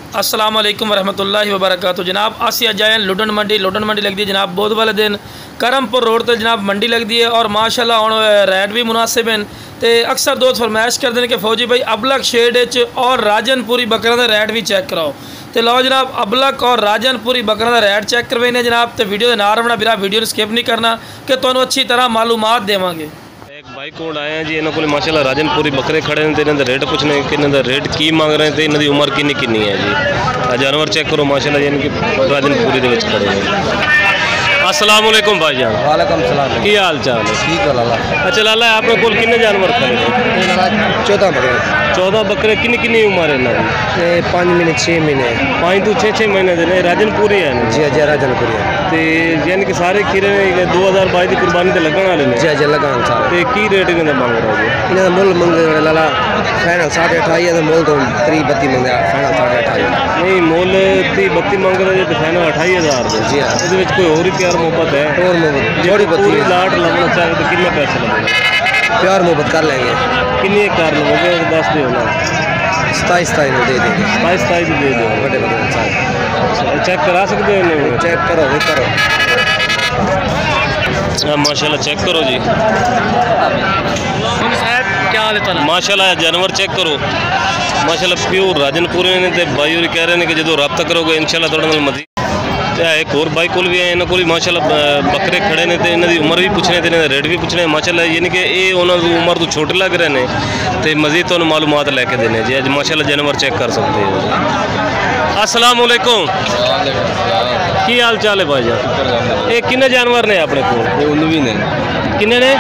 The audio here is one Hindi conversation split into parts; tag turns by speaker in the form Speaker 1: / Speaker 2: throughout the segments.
Speaker 1: अस्सलाम वालेकुम रहमतुल्लाहि व बरकातहू। जनाब आसिया जायन लुडन मंडी लगती है जनाब बहुत वाले दिन करमपुर रोड पर जनाब मंडी लगती है और माशाल्लाह हुण रेट भी मुनासिब हैं। तो अक्सर दोस्त फरमाइश करते हैं कि फौजी भाई अबलक शेड और राजनपुरी बकरा का रेट भी चेक कराओ। तो लो जनाब अबलक और राजनपुरी बकरा का रेट चेक करवाने जनाब। तो वीडियो के नाल रहना बिरा वीडियो स्किप नहीं करना कि तुहानू अच्छी तरह मालूमात देवांगे।
Speaker 2: एक बाइक कोड आए हैं जी, इन्हों को माशाल्लाह राजनपुरी बकरे खड़े हैं। इन्होंने रेट पूछने कि इन्होंने रेट की मांग रहे हैं तो इन्होंने उम्र किन्नी है जी। जानवर चेक करो माशाल्लाह इनकी राजनपुरी के खड़े हैं। अस्सलाम वालेकुम भाईजान।
Speaker 3: वालेकुम सलाम।
Speaker 2: की हाल चाल है?
Speaker 3: ठीक है लाला।
Speaker 2: अच्छा लाला आपने कोल कितने जानवर खड़े हैं?
Speaker 3: 14 बकरे।
Speaker 2: 14 बकरे किन्नी उम्र है इन्होंने?
Speaker 3: 5 महीने 6 महीने
Speaker 2: 5 तो 6 महीने देने राजनपुरी है
Speaker 3: जी। जी राजनपुरी है
Speaker 2: तो यानी कि सारे खीरे 2022 की कुर्बानी से लगने वाले
Speaker 3: जी। जी लगान सारे।
Speaker 2: तो की रेट इन्होंने मांग रहा है?
Speaker 3: इन्होंने मुल मंगे लाला फाइनल 28.5 है। मुल तो 30-32 मंगे फाइनल 28.5
Speaker 2: नहीं मुल 30-32 मंग रहे तो फाइनल 28,000
Speaker 3: जी हाँ।
Speaker 2: ये कोई और ही प्यार मोहब्बत है
Speaker 3: और मोहब्बत थोड़ी
Speaker 2: पूरी लाट लगना चाहे तो कितने पैसे लगेंगे?
Speaker 3: प्यार मोहब्बत कर लेंगे।
Speaker 2: कितने कार लोगे दस दो ना?
Speaker 3: 27 में दे देंगे।
Speaker 2: 27 दे दो
Speaker 3: बड़े बड़े
Speaker 2: चेक करा सकते हो नहीं?
Speaker 3: चेक करो भी करो।
Speaker 2: माशाल्लाह चेक करो जी।
Speaker 1: क्या हाल है?
Speaker 2: माशाल्लाह जानवर चेक करो माशाल्लाह प्योर राजनपुरी ने तो भाई और कह रहे हैं कि जो रब्ता करोगे इंशाल्लाह थोड़ा नाल मजीद। एक और भाई कोल भी है इन्हों को माशाल्लाह बकरे खड़े ने तो इन्हों की उम्र भी पूछने तो रेट भी पूछने माशाल्लाह यानी कि ये उन्होंने उम्र तो छोटे लग रहे हैं तो मजीद तो मालूमात लैके देने जी। अज माशाल्लाह जानवर चेक कर सकते हो। अस्सलाम वालेकुम। की हाल चाल है भाईजान? ये किन्ने जानवर ने अपने को?
Speaker 3: 19 ने।
Speaker 2: किन्ने ने?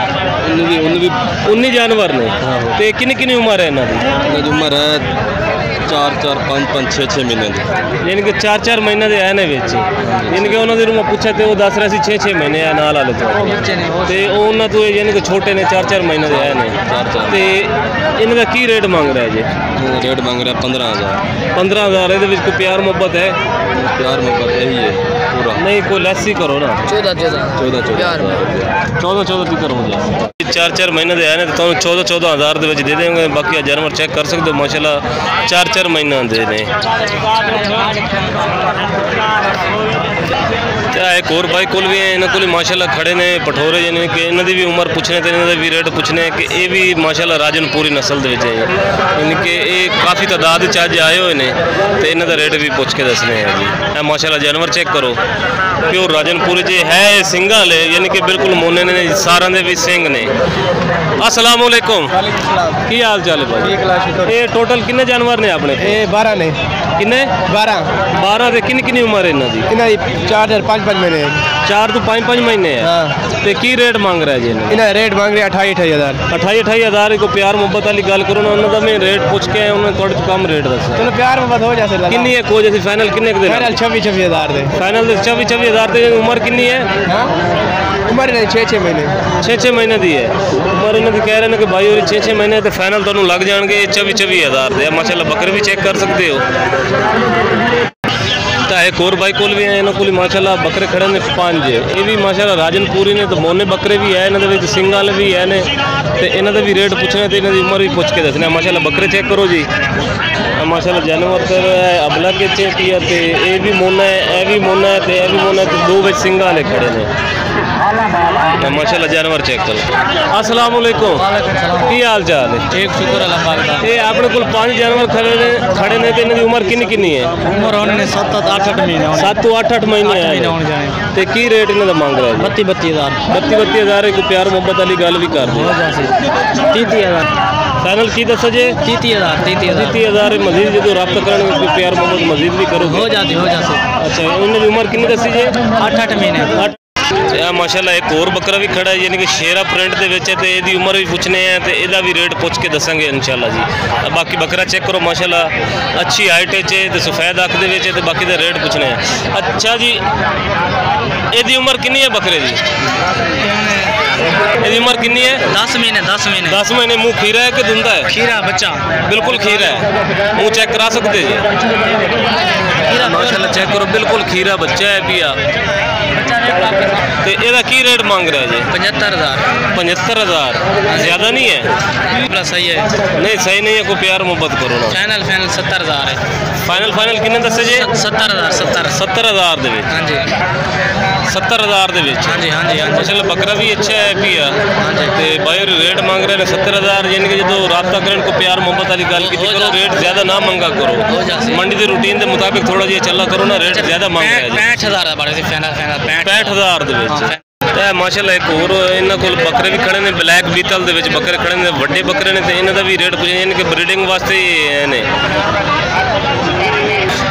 Speaker 2: 19 जानवर ने। तो किन्नी उम्र है इन्हों की?
Speaker 3: उम्र है 4-4 5-5 6-6 महीने की।
Speaker 2: यानी कि 4-4 महीने के है ने बेच यानी कि उन्होंने रूम पूछा तो वो दस रहे थे 6-6 महीने है नाल वाले तो उन्होंने तो यानी कि छोटे ने 4-4 महीने के है ने। तो इनका की रेट मांग रहा है जी?
Speaker 3: रेट मांग रहा है 15,000।
Speaker 2: 15,000 ये कोई प्यार मोहब्बत है?
Speaker 3: प्यार मोहब्बत यही है पूरा।
Speaker 2: नहीं कोई लेस ही करो ना। 14 की करो मुझे 4-4 महीने के है तो 14,000 दे देंगे। बाकी जानवर चेक कर सकते हो माशाल्लाह 4-4 महीना दे ने। एक और भाई कोल भी है इन्हों को माशाल्लाह खड़े ने पठोरे यानी कि इन्हों की भी उम्र पूछने तो इन्हों भी रेट पूछने कि ये भी माशाल्लाह राजनपुरी नस्ल के है यानी कि ये काफ़ी तादाद अज आए हुए हैं तो इन्हों का रेट भी पूछ के दसने हैं जी। माशाल्लाह जानवर चेक करो प्योर राजनपुरी जी है सिंह वाले यानी कि बिल्कुल मोने ने सारा दे भी सिंह ने। अस्सलाम वालेकुम। की हाल चाल है भाई? ये टोटल कितने जानवर ने अपने?
Speaker 3: 12 ने।
Speaker 2: किन्ने? 12 से किन्नी उम्र है इन्हों की?
Speaker 3: 4-5 महीने।
Speaker 2: 4 तो 5 महीने है। तो की रेट मांग रहा है जी?
Speaker 3: इन्हें रेट मांग रहे 28,000।
Speaker 2: 28,000 को प्यार मोहब्बत वाली गल करो ना उन्होंने मैं रेट पूछ के उन्होंने थोड़े कम रेट दसा।
Speaker 3: चलो प्यार मोहब्बत हो जाए।
Speaker 2: किन्नी है को जैसे फाइनल किन्ने के?
Speaker 3: फाइनल 26,000 दे।
Speaker 2: फाइनल 26,000 दे। उम्र किन्नी है?
Speaker 3: उम्र 6-6 महीने। 6-6
Speaker 2: महीने दी है उम्र। इन्होंने कह रहे हैं कि भाई और 6-6 महीने तो फाइनल तो लग जाएंगे 24,000 दे। माशाल्लाह बकरे भी चेक कर सकते हो। एक और भाई कोल भी है इन्हों को माशाल्लाह बकरे खड़े ने 5 ये भी माशाल्लाह राजनपुरी ने तो मोने बकरे भी है इन्होंने सिंह वाले भी है ने तो इन्हों भी रेट पूछने तो इन्हों की उम्र भी पूछ के दसने। माशाल्लाह बकरे चेक करो जी माशाल्लाह जानवर तो अबला के चेक है तो ये भी मोना है यह भी मोना है तो यह भी मोना है तो 2 बच सिंह वाले खड़े ने। माशाल्लाह जानवर चेक करो। अस्सलाम वालेकुम। की हाल चाल है?
Speaker 1: ठीक शुक्र अल्लाह।
Speaker 2: ये अपने को 5 जानवर खड़े ने तो इन्हों की उम्र किन्नी है?
Speaker 1: उम्र होने 7-8 महीने।
Speaker 2: 7 तो 8 महीने है तो की रेट इन्हों का मांग रहा है?
Speaker 1: 32,000।
Speaker 2: 32,000 को प्यार मोहब्बत वाली गल भी कर दो।
Speaker 1: 30,000
Speaker 2: फाइनल की दसो जे? 30,000 मजीद जो रब्ता करने प्यार मोहब्बत मजीद भी करो
Speaker 1: हो जाती।
Speaker 2: अच्छा उन्होंने उम्र कितनी दसी जे?
Speaker 1: 8 महीने।
Speaker 2: माशाल्लाह एक और बकरा भी खड़ा है यानी कि शेरा प्रिंट के ये उम्र भी पूछने हैं तो यदा भी रेट पूछ के दसांगे इंशाल्लाह जी। बाकी बकरा चेक करो माशाल्लाह अच्छी हाइट है सफेद अख के तो बाकी रेट पूछने हैं। अच्छा जी यदी उम्र कितनी है बकरे की? यदी उम्र कितनी है?
Speaker 1: 10 महीने।
Speaker 2: 10 महीने। मुँह खीरा है कि धुंधा है?
Speaker 1: खीरा बच्चा
Speaker 2: बिल्कुल खीरा है। मुँह चेक करा सकते जी? माशाल्लाह चेक करो बिल्कुल खीरा बच्चा है पिया ਤੇ ਇਹਦਾ ਕੀ ਰੇਟ ਮੰਗ ਰਿਹਾ ਜੀ?
Speaker 1: 75,000
Speaker 2: 75,000 ज़्यादा नहीं है?
Speaker 1: सही है।
Speaker 2: नहीं सही नहीं है, कोई प्यार मोहब्बत करो ना।
Speaker 1: फाइनल 70,000 है।
Speaker 2: फाइनल किन्ने दसे जी?
Speaker 1: 70,000
Speaker 2: 70,000 ਦੇ ਵਿੱਚ।
Speaker 1: हाँ जी
Speaker 2: 70,000 ਦੇ ਵਿੱਚ।
Speaker 1: हाँ जी हाँ जी हाँ जी
Speaker 2: माशाल्लाह बकरा भी अच्छा है भी है।
Speaker 1: हाँ जी
Speaker 2: ਤੇ ਬਾਈ ਰੇਟ ਮੰਗ ਰਹੇ ਨੇ 70,000, ਯਾਨੀ ਕਿ ਜਦੋਂ ਰਾਬਤਾ ਕਰਨ ਕੋ ਪਿਆਰ ਮੁਹੱਬਤ ਵਾਲੀ ਗੱਲ ਕੀਤੀ ਕਰੋ, ਰੇਟ ਜ਼ਿਆਦਾ ਨਾ ਮੰਗਾ ਕਰੋ। ਮੰਡੀ ਦੀ ਰੂਟੀਨ ਦੇ ਮੁਤਾਬਿਕ ਥੋੜਾ ਜਿਹਾ ਚੱਲਾ ਕਰੋ ਨਾ, ਰੇਟ ਜ਼ਿਆਦਾ ਮੰਗ ਰਿਹਾ ਜੀ।
Speaker 1: 65,000 ਦਾ ਬੜਾ ਸੀ ਫਾਈਨਲ
Speaker 2: 65,000 ਦੇ ਵਿੱਚ। ਤੇ ਮਾਸ਼ਾਅੱਲਾ ਇੱਕ ਹੋਰ ਇਹਨਾਂ ਕੋਲ ਬੱਕਰੇ ਵੀ ਖੜੇ ਨੇ, ਬਲੈਕ ਬੀਤਲ ਦੇ ਵਿੱਚ ਬੱਕਰੇ ਖੜੇ ਨੇ, ਵੱਡੇ ਬੱਕਰੇ ਨੇ, ਤੇ ਇਹਨਾਂ ਦਾ ਵੀ ਰੇਟ ਪੁੱਛਿਆ, ਯਾਨੀ ਕਿ ਬਰੀਡਿੰਗ ਵਾਸਤੇ ਨੇ।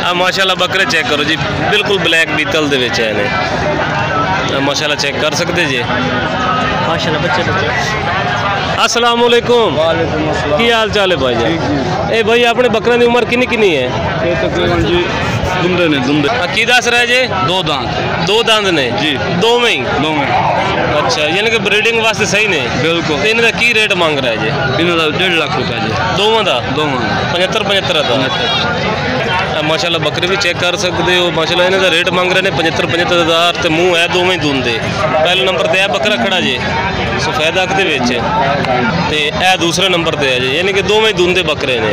Speaker 2: ਆ ਮਾਸ਼ਾਅੱਲਾ ਬੱਕਰੇ ਚੈੱਕ ਕਰੋ ਜੀ, ਬਿਲਕੁਲ ਬਲੈਕ ਬੀਤਲ ਦੇ ਵਿੱਚ ਹੈ ਨੇ। माशाल्लाह चेक कर सकते जी।
Speaker 1: माशाल्लाह बच्चे
Speaker 2: अस्सलाम वालेकुम।
Speaker 3: वालेकुम अस्सलाम।
Speaker 2: की हाल चाल है भाई जी? ए भाई अपने बकरे की उम्र कितनी कितनी है?
Speaker 3: ये तकरीबन जी दुंदे ने दुंदे।
Speaker 2: की दस रहे जी? दो दांत ने
Speaker 3: जी।
Speaker 2: दो में ही?
Speaker 3: दो में।
Speaker 2: अच्छा, यानी कि ब्रीडिंग वास्ते सही ने?
Speaker 3: बिल्कुल।
Speaker 2: तो इन्हें की रेट मांग रहा है जी?
Speaker 3: इन्हों का 1.5 लाख रुपया जी।
Speaker 2: दोवां दा?
Speaker 3: 75
Speaker 2: का। माशाल्लाह बकरे भी चेक कर सकते हो। माशाल्लाह इन्हें का रेट मांग रहे हैं 75,000 ते मुँह है दोवें ही दूंदे। पहले नंबर ते है बकरा खड़ा जे सफेद अख दे विच, ते ए दूसरे नंबर ते है जी, यानी कि दोवें ही दूंदे बकरे ने।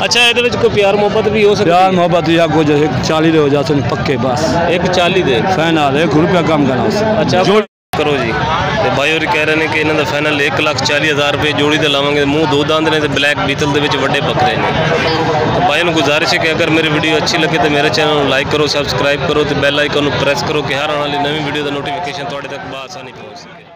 Speaker 2: अच्छा, ये कोई प्यार मोहब्बत भी हो सकती है?
Speaker 3: प्यार मोहब्बत या को जो 140 हो जाते हैं पक्के बस।
Speaker 2: 140 दे
Speaker 3: फाइनल 1 रुपया कम करना।
Speaker 2: अच्छा करो जी। तो भाई और कह रहे हैं कि इन्हों का फाइनल 1,40,000 रुपये जोड़ी तो लावे। मुँह दो दांत ने, ब्लैक बीतल के बड़े बकरे ने। तो भाई ने गुजारिश है कि अगर मेरी वीडियो अच्छी लगे तो मेरे चैनल को लाइक करो, सब्सक्राइब करो, तो बैल आइकन प्रेस करो कि हर आने वाली नवी वीडियो का नोटिफिकेशन तक बआसानी पहुँच सके।